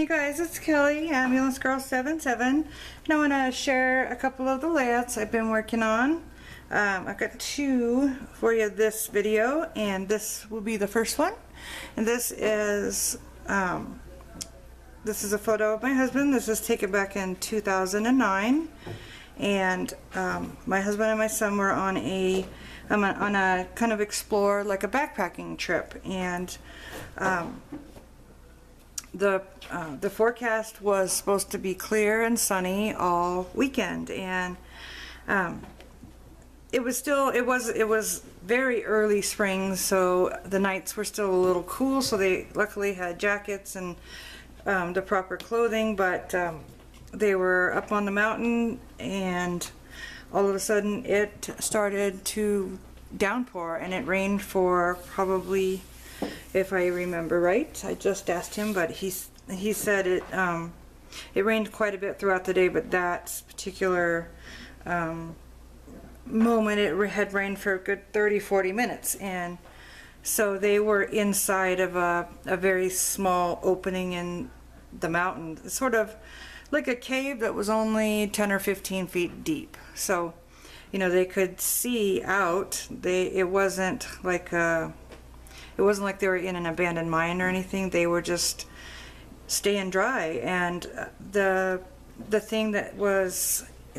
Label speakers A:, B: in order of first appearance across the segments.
A: Hey guys, it's Kelly, Ambulance Girl 77, and I want to share a couple of the layouts I've been working on. I've got two for you this video, and this will be the first one. And this is a photo of my husband. This was taken back in 2009, and my husband and my son were on a kind of explore, like a backpacking trip, and the forecast was supposed to be clear and sunny all weekend, and it was very early spring, so the nights were still a little cool, so they luckily had jackets and the proper clothing, but they were up on the mountain, and all of a sudden it started to downpour, and it rained for probably, if I remember right, I just asked him, but he said it rained quite a bit throughout the day, but that particular moment it had rained for a good 30-40 minutes, and so they were inside of a very small opening in the mountain, sort of like a cave that was only 10 or 15 feet deep. So, you know, they could see out. It wasn't like they were in an abandoned mine or anything. They were just staying dry. And the thing that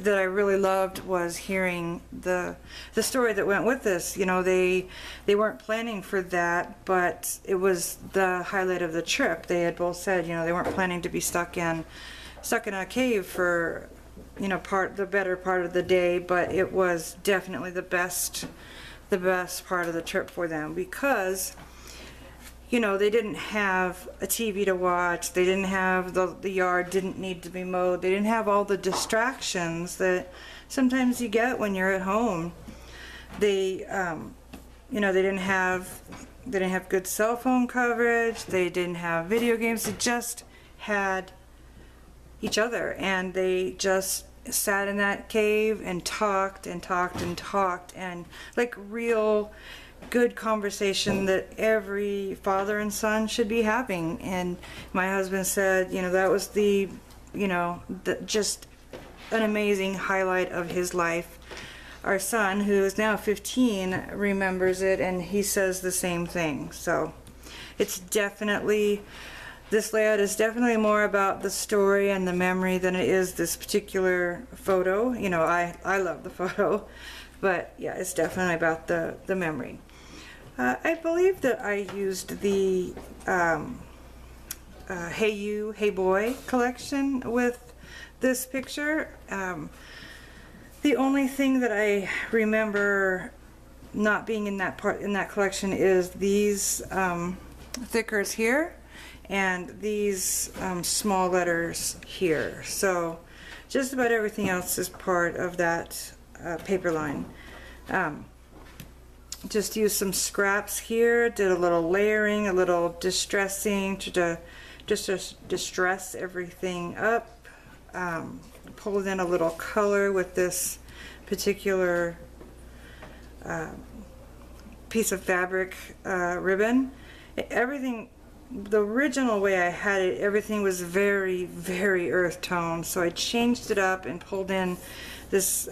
A: I really loved was hearing the story that went with this. You know, they weren't planning for that, but it was the highlight of the trip. They had both said, you know, they weren't planning to be stuck in a cave for, you know, the better part of the day, but it was definitely the best part of the trip for them, because, you know, they didn't have a TV to watch, they didn't have the yard didn't need to be mowed, they didn't have all the distractions that sometimes you get when you're at home. They you know, they didn't have good cell phone coverage, they didn't have video games, they just had each other, and they just sat in that cave and talked and talked and talked, and like real good conversation that every father and son should be having. And my husband said, you know, that was just an amazing highlight of his life. Our son, who is now 15, remembers it, and he says the same thing. So it's definitely, this layout is definitely more about the story and the memory than it is this particular photo. You know, I love the photo, but yeah, it's definitely about the memory. I believe that I used the Hey You, Hey Boy collection with this picture. The only thing that I remember not being in that collection is these thickers here, and these small letters here. So just about everything else is part of that paper line. Just used some scraps here, did a little layering, a little distressing to distress everything up. Pulled in a little color with this particular piece of fabric ribbon. Everything, the original way I had it, everything was very, very earth tone, so I changed it up and pulled in this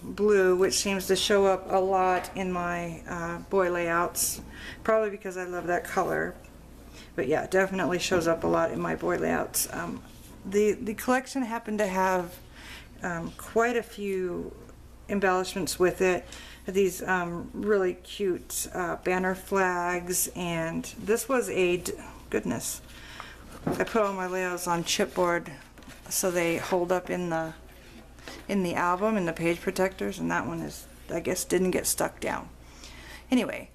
A: blue, which seems to show up a lot in my boy layouts, probably because I love that color. But yeah, it definitely shows up a lot in my boy layouts. The collection happened to have quite a few embellishments with it. These really cute banner flags, and this was goodness, I put all my layouts on chipboard so they hold up in the album, in the page protectors, and that one is, I guess, didn't get stuck down. Anyway,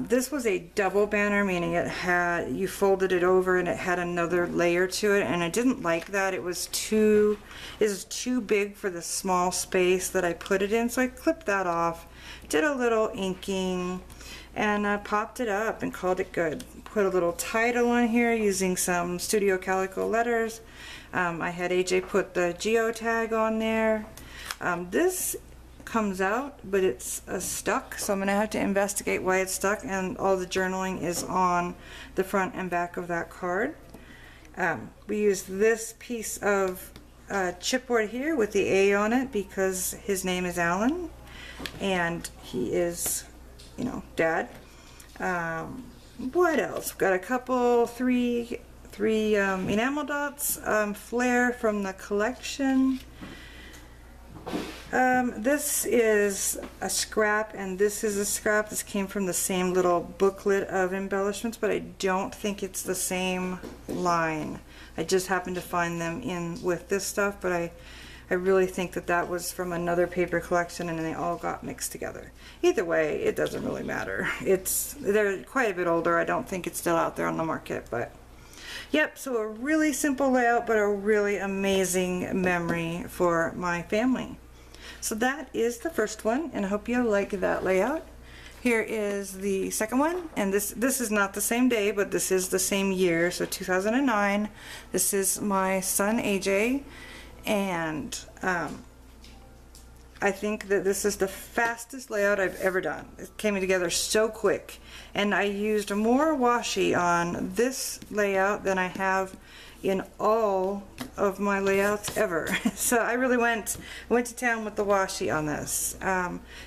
A: this was a double banner, meaning you folded it over and it had another layer to it, and I didn't like that. It was too big for the small space that I put it in, so I clipped that off, did a little inking, and popped it up and called it good. Put a little title on here using some Studio Calico letters. I had AJ put the geotag on there. This comes out, but it's stuck, so I'm going to have to investigate why it's stuck, and all the journaling is on the front and back of that card. We used this piece of chipboard here with the A on it because his name is Alan and he is, you know, Dad. What else? We've got a couple, three enamel dots, Flair from the collection. This is a scrap and this is a scrap. This came from the same little booklet of embellishments, but I don't think it's the same line. I just happened to find them in with this stuff, but I really think that that was from another paper collection and they all got mixed together. Either way, it doesn't really matter. They're quite a bit older. I don't think it's still out there on the market, but yep, so a really simple layout, but a really amazing memory for my family. So that is the first one, and I hope you like that layout. Here is the second one, and this is not the same day, but this is the same year, so 2009. This is my son AJ, and I think that this is the fastest layout I've ever done. It came together so quick, and I used more washi on this layout than I have in all of my layouts ever. So I really went to town with the washi on this.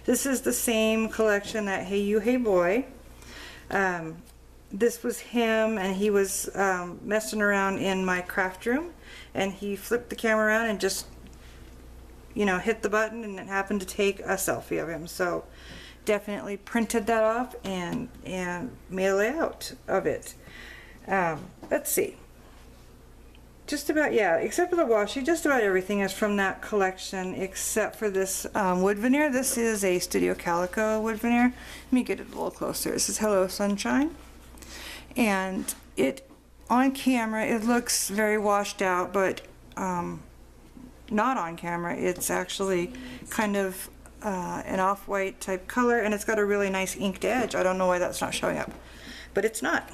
A: This is the same collection that Hey You Hey Boy. This was him, and he was messing around in my craft room, and he flipped the camera around and just, you know, hit the button, and it happened to take a selfie of him. So definitely printed that off and made a layout of it. Let's see. Just about, yeah, except for the washi, just about everything is from that collection except for this wood veneer. This is a Studio Calico wood veneer. Let me get it a little closer. This is Hello Sunshine. And it, on camera, it looks very washed out, but not on camera. It's actually kind of an off-white type color, and it's got a really nice inked edge. I don't know why that's not showing up, but it's not.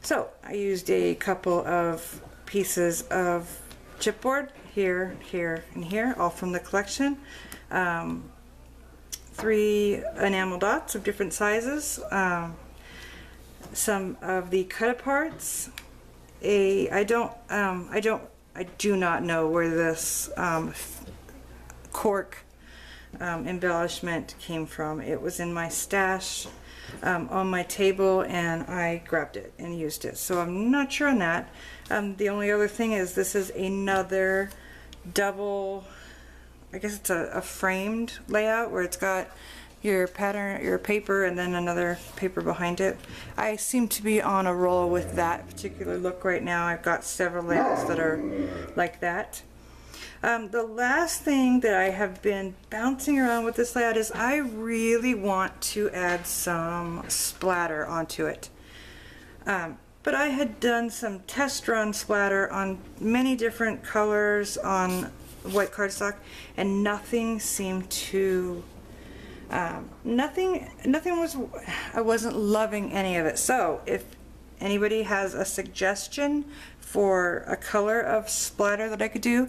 A: So I used a couple of pieces of chipboard here, here, and here, all from the collection. 3 enamel dots of different sizes. Some of the cut-aparts. I do not know where this cork embellishment came from. It was in my stash on my table, and I grabbed it and used it. So I'm not sure on that. The only other thing is this is another double, I guess it's a framed layout where it's got your pattern, your paper, and then another paper behind it. I seem to be on a roll with that particular look right now. I've got several layouts that are like that. The last thing that I have been bouncing around with this layout is I really want to add some splatter onto it. But I had done some test run splatter on many different colors on white cardstock, and nothing seemed to, I wasn't loving any of it. So if anybody has a suggestion for a color of splatter that I could do,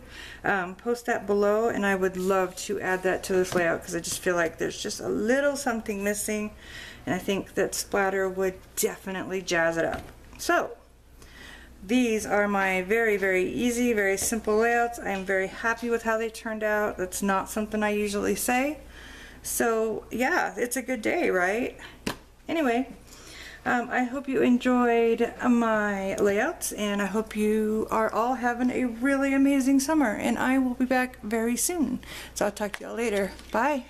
A: post that below, and I would love to add that to this layout because I just feel like there's just a little something missing, and I think that splatter would definitely jazz it up. So these are my very, very easy, very simple layouts. I'm very happy with how they turned out. That's not something I usually say. So yeah, it's a good day, right? Anyway, I hope you enjoyed my layouts, and I hope you are all having a really amazing summer, and I will be back very soon. So I'll talk to y'all later. Bye.